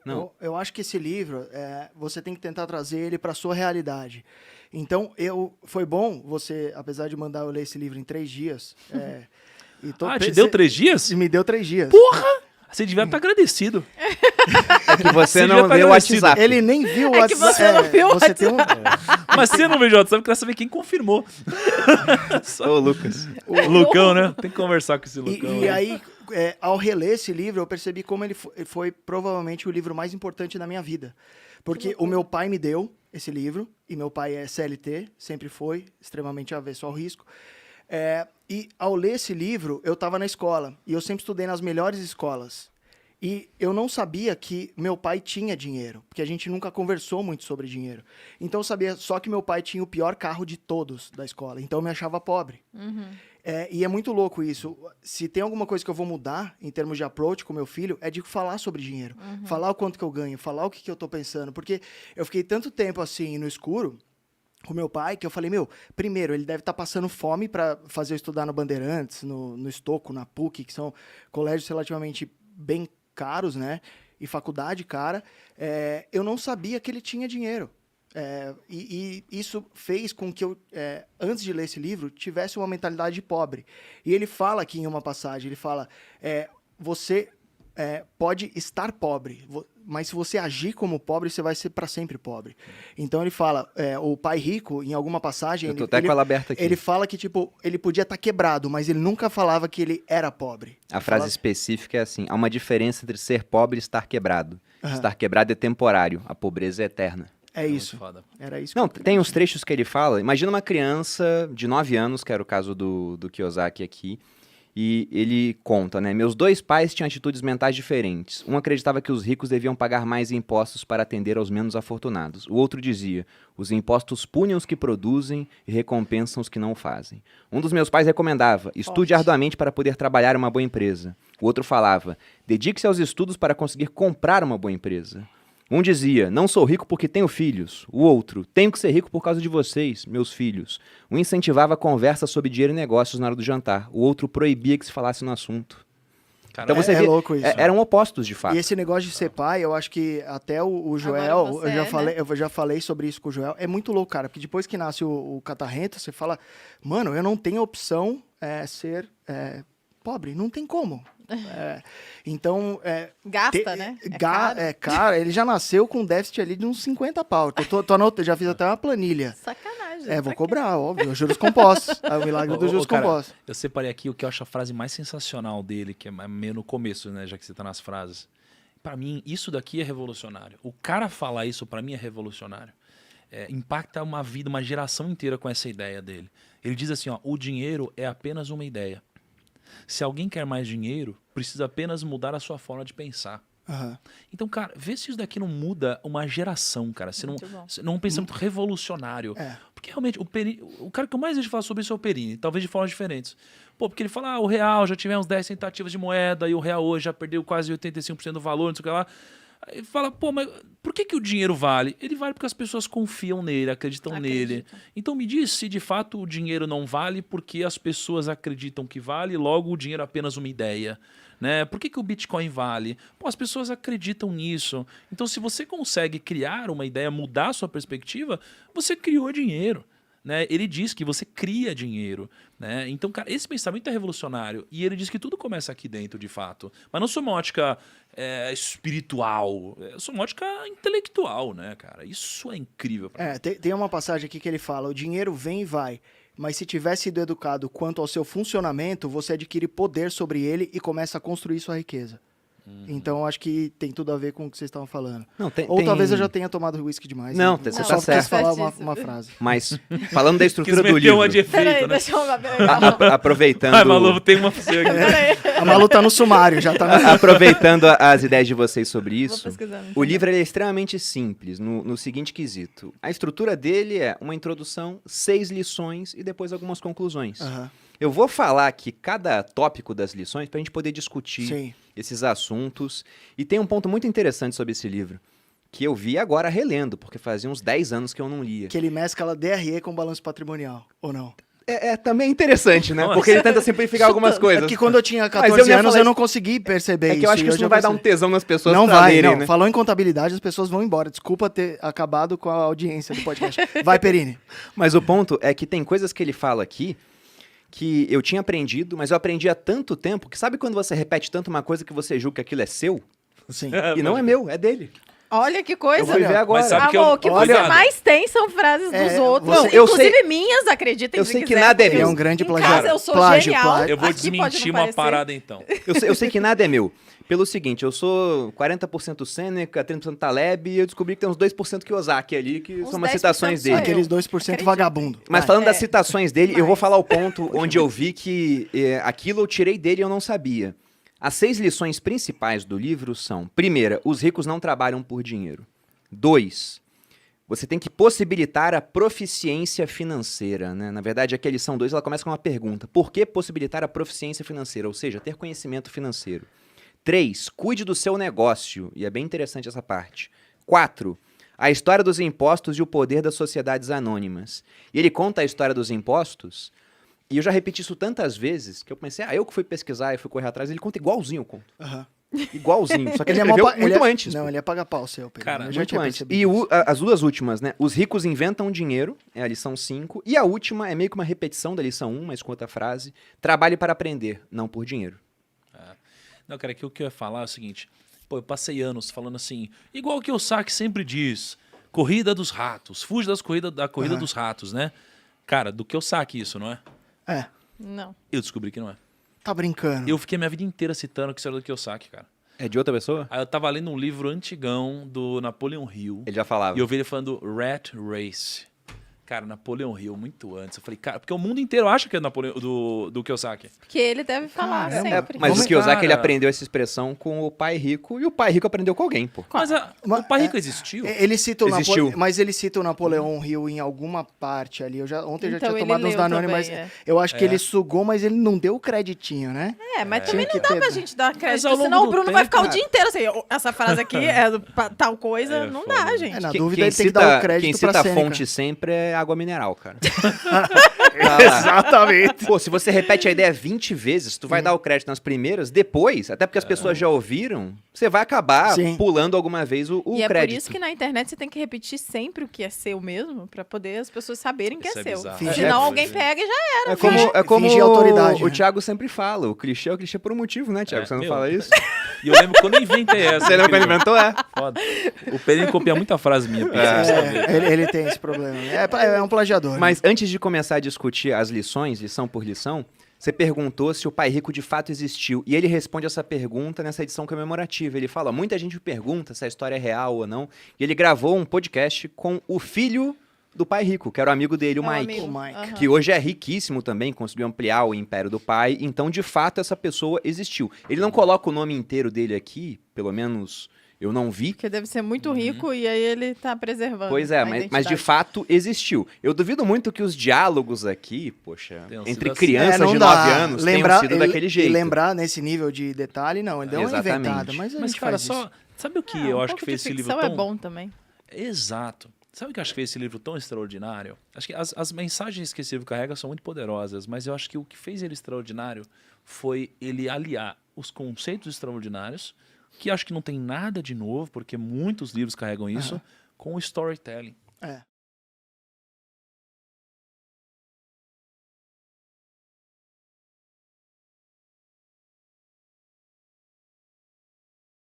Não. Eu acho que esse livro, você tem que tentar trazer ele para sua realidade. Então, foi bom você, apesar de mandar eu ler esse livro em 3 dias... te deu 3 dias? Me deu 3 dias. Porra! Você devia estar agradecido. É que você Você não já tá leu o agradecido. WhatsApp. Ele nem viu o É que WhatsApp. você não viu o você tem um... Mas você não veio o WhatsApp, eu queria saber quem confirmou. Ô, Lucas. O Lucão, né? Tem que conversar com esse Lucão. E aí, ao reler esse livro, eu percebi como ele foi provavelmente o livro mais importante da minha vida. Porque o meu pai me deu esse livro, e meu pai é CLT, sempre foi, extremamente avesso ao risco. E ao ler esse livro, eu estava na escola, e eu sempre estudei nas melhores escolas. E eu não sabia que meu pai tinha dinheiro, porque a gente nunca conversou muito sobre dinheiro. Então eu sabia só que meu pai tinha o pior carro de todos da escola, então eu me achava pobre. E é muito louco isso. Se tem alguma coisa que eu vou mudar em termos de approach com meu filho, é de falar sobre dinheiro. Falar o quanto que eu ganho, falar o que eu tô pensando. Porque eu fiquei tanto tempo assim no escuro com meu pai que eu falei, primeiro, ele deve estar passando fome para fazer eu estudar no Bandeirantes, no Estoco, na PUC, que são colégios relativamente bem caros, né? E faculdade cara. Eu não sabia que ele tinha dinheiro. E isso fez com que eu, antes de ler esse livro, tivesse uma mentalidade de pobre. E ele fala aqui em uma passagem, ele fala, você pode estar pobre, mas se você agir como pobre, você vai ser para sempre pobre. Então ele fala, o pai rico, em alguma passagem... Eu tô até com ela aberta aqui. Ele fala que, tipo, ele podia estar quebrado, mas ele nunca falava que ele era pobre. A frase específica é assim: há uma diferença entre ser pobre e estar quebrado. Aham. Estar quebrado é temporário, a pobreza é eterna. É isso. Muito foda. Era isso. Não, que eu tem uns trechos que ele fala. Imagina uma criança de 9 anos, que era o caso do Kiyosaki aqui, e ele conta, né? Meus 2 pais tinham atitudes mentais diferentes. Um acreditava que os ricos deviam pagar mais impostos para atender aos menos afortunados. O outro dizia, os impostos punem os que produzem e recompensam os que não o fazem. Um dos meus pais recomendava, estude arduamente para poder trabalhar em uma boa empresa. O outro falava, dedique-se aos estudos para conseguir comprar uma boa empresa. Um dizia, não sou rico porque tenho filhos. O outro, tenho que ser rico por causa de vocês, meus filhos. Um incentivava a conversa sobre dinheiro e negócios na hora do jantar. O outro proibia que se falasse no assunto. Cara, Então você vê, louco isso. eram opostos de fato. E esse negócio de ser pai, eu acho que até o Joel, Agora você eu já falei sobre isso com o Joel, é muito louco, cara, porque depois que nasce o catarrento, você fala, mano, eu não tenho opção ser pobre, não tem como. Então, Gasta, né? Cara, ele já nasceu com um déficit ali de uns 50 pau. Já fiz até uma planilha. Sacanagem. Vou cobrar, óbvio, juros compostos. É o milagre dos juros cara, compostos. eu separei aqui o que eu acho a frase mais sensacional dele, que é meio no começo, né, já que você tá nas frases. Pra mim, isso daqui é revolucionário. O cara falar isso, pra mim, é revolucionário. Impacta uma vida, uma geração inteira com essa ideia dele. Ele diz assim, ó, o dinheiro é apenas uma ideia. Se alguém quer mais dinheiro, precisa apenas mudar a sua forma de pensar. Uhum. Então, cara, vê se isso daqui não muda uma geração, cara. Não é um pensamento revolucionário. Porque realmente, o cara que eu mais vejo falar sobre isso é o Perini, talvez de formas diferentes. Porque ele fala, o real já tivemos 10 tentativas de moeda e o real hoje já perdeu quase 85% do valor, não sei o que lá. Ele fala, mas por que o dinheiro vale? Ele vale porque as pessoas confiam nele, acreditam nele. Então me diz se de fato o dinheiro não vale porque as pessoas acreditam que vale, logo o dinheiro é apenas uma ideia. Né? Por que o Bitcoin vale? As pessoas acreditam nisso. Então se você consegue criar uma ideia, mudar a sua perspectiva, você criou dinheiro. Né? Ele diz que você cria dinheiro. Né? Então, cara, esse pensamento é revolucionário. E ele diz que tudo começa aqui dentro, de fato. Mas não sou uma ótica espiritual. Sou uma ótica intelectual, né, cara? Isso é incrível. Tem uma passagem aqui que ele fala, o dinheiro vem e vai. Mas se tiver sido educado quanto ao seu funcionamento, você adquire poder sobre ele e começa a construir sua riqueza. Então, acho que tem tudo a ver com o que vocês estavam falando. Não, talvez eu já tenha tomado whisky demais. Não, né? você Só tá certo. quis falar uma frase. Mas, falando da estrutura do Quis livro... uma de efeito, Peraí, né? deixa eu... Aproveitando... Ai, Malu, tem uma pra você aqui. A Malu tá no sumário, já tá... Aproveitando as ideias de vocês sobre isso, pesquisar, o livro ele é extremamente simples, no seguinte quesito. A estrutura dele é uma introdução, 6 lições e depois algumas conclusões. Uhum. Eu vou falar aqui cada tópico das lições para a gente poder discutir Sim. esses assuntos. E tem um ponto muito interessante sobre esse livro, que eu vi agora relendo, porque fazia uns 10 anos que eu não lia. Que ele mescla DRE com balanço patrimonial, ou não? É também interessante, né? Nossa. Porque ele tenta simplificar algumas coisas. É que quando eu tinha Mas 14 ia anos falar eu não isso. consegui perceber É que eu acho que e isso hoje não eu vai dar um percebi. tesão nas pessoas Não pra vai, lerem, não. né? Falou em contabilidade, as pessoas vão embora. Desculpa ter acabado com a audiência do podcast. Vai, Perini. Mas o ponto é que tem coisas que ele fala aqui que eu tinha aprendido, mas eu aprendi há tanto tempo que sabe quando você repete tanto uma coisa que você julga que aquilo é seu? Sim. E não é meu, é dele. Olha que coisa. Eu vou ver agora. Mas sabe que Amor, eu- o que olha- você mais tem são frases dos outros. não, eu inclusive sei- minhas, acreditem eu se sei que quiser, nada é porque meu. É um grande em plagiário. casa eu sou Plágio, genial. plágio. Eu vou Aqui pode desmentir não uma parecer. parada, então. Eu sei que nada é meu. Pelo seguinte, eu sou 40% Sêneca, 30% Taleb, e eu descobri que tem uns 2% Kiyosaki ali, que Uns são umas 10% citações sou dele. eu. Aqueles 2% Acredito. vagabundo. Mas Vai. falando das É. citações dele, eu vou Mas- falar o ponto onde eu vi que aquilo eu tirei dele e eu não sabia. As 6 lições principais do livro são: primeira, os ricos não trabalham por dinheiro. 2, você tem que possibilitar a proficiência financeira, né? Na verdade, aqui a lição 2, ela começa com uma pergunta. Por que possibilitar a proficiência financeira? Ou seja, ter conhecimento financeiro. 3, cuide do seu negócio. E é bem interessante essa parte. 4, a história dos impostos e o poder das sociedades anônimas. E ele conta a história dos impostos, e eu já repeti isso tantas vezes, que eu pensei, eu que fui pesquisar e fui correr atrás, ele conta igualzinho, eu conto. Aham. Igualzinho, só que ele é escreveu mó pa- muito ele é- antes. Não, pô. ele é paga-pau seu, Perini. Cara, Eu já Muito tinha antes. percebido E isso. as duas últimas, né? Os ricos inventam dinheiro, é a lição 5. E a última é meio que uma repetição da lição 1, mas com outra frase. Trabalhe para aprender, não por dinheiro. Não, cara, aqui o que eu ia falar é o seguinte. Pô, eu passei anos falando assim, igual que o Saki sempre diz, corrida dos ratos, fuge da corrida dos ratos, né? Cara, do que eu saque isso, não é? É, Não. Eu descobri que não é. tá brincando. Eu fiquei minha vida inteira citando que isso era do Kiyosaki, cara. É de outra pessoa? Aí eu tava lendo um livro antigão do Napoleon Hill. Ele já falava. E eu vi ele falando Rat Race. Cara, Napoleon Hill, muito antes. Eu falei, cara, porque o mundo inteiro acha que é do Kiyosaki. Porque ele deve falar Caramba. sempre. Mas Vamos- o Kiyosaki, Cara. ele aprendeu essa expressão com o pai rico, e o pai rico aprendeu com alguém, pô. Mas o pai rico existiu? Ele cita o Existiu. mas ele cita o Napoleão Hill em alguma parte ali. Ontem eu já Então tinha ele tomado uns leu Danone, também, mas é. eu acho que ele sugou, mas ele não deu o creditinho, né? Mas também Tinha não que dá ter, pra né? gente dar crédito, ao longo senão o do Bruno vai tempo, ficar o cara. dia inteiro assim, essa frase aqui é tal coisa, É não foda, dá, né? gente. Na Quem- dúvida, quem ele tem que dar o cita- crédito Quem pra cita a Sêneca. fonte sempre é água mineral, cara. Tá lá. Exatamente. Pô, se você repete a ideia 20 vezes, tu vai dar o crédito nas primeiras, depois, até porque as pessoas já ouviram, você vai acabar Sim. pulando alguma vez o E é crédito. por isso que na internet você tem que repetir sempre o que é seu mesmo, pra poder as pessoas saberem que Isso é é seu. bizarro. Fingir- Senão é, alguém fingir. pega e já É como, é como fingir autoridade, o né? Thiago sempre fala, o clichê é o clichê por um motivo, né, Thiago? É, Você não meu. fala isso? E eu lembro quando eu inventei essa. Você lembra quando incrível. inventou? É. Foda. O Perini copia muita frase minha, Pedro, você sabe. Ele tem esse problema. É um plagiador. né? Mas antes de começar a discutir as lições, lição por lição, você perguntou se o pai rico de fato existiu. E ele responde essa pergunta nessa edição comemorativa. Ele fala, muita gente pergunta se a história é real ou não. E ele gravou um podcast com o filho do pai rico, que era o amigo dele, o É um Mike. amigo. O Mike. Aham. Que hoje é riquíssimo também, conseguiu ampliar o império do pai. Então, de fato, essa pessoa existiu. Ele não coloca o nome inteiro dele aqui, pelo menos eu não vi. Porque deve ser muito rico e aí ele tá preservando. Pois é, a mas de identidade. fato existiu. Eu duvido muito que os diálogos aqui, poxa, Tenham sido entre assim. crianças não de dá. 9 anos tenham sido daquele jeito. E lembrar nesse nível de detalhe, não. Ele deu uma Exatamente. inventada, mas a Mas, gente cara, faz só. isso. Sabe o que Ah, eu um acho pouco que fez de esse livro ficção tão. é bom também. Exato. Sabe o que eu acho que fez esse livro tão extraordinário? Acho que as mensagens que esse livro carrega são muito poderosas, mas eu acho que o que fez ele extraordinário foi ele aliar os conceitos extraordinários, que acho que não tem nada de novo, porque muitos livros carregam isso, com o storytelling. É.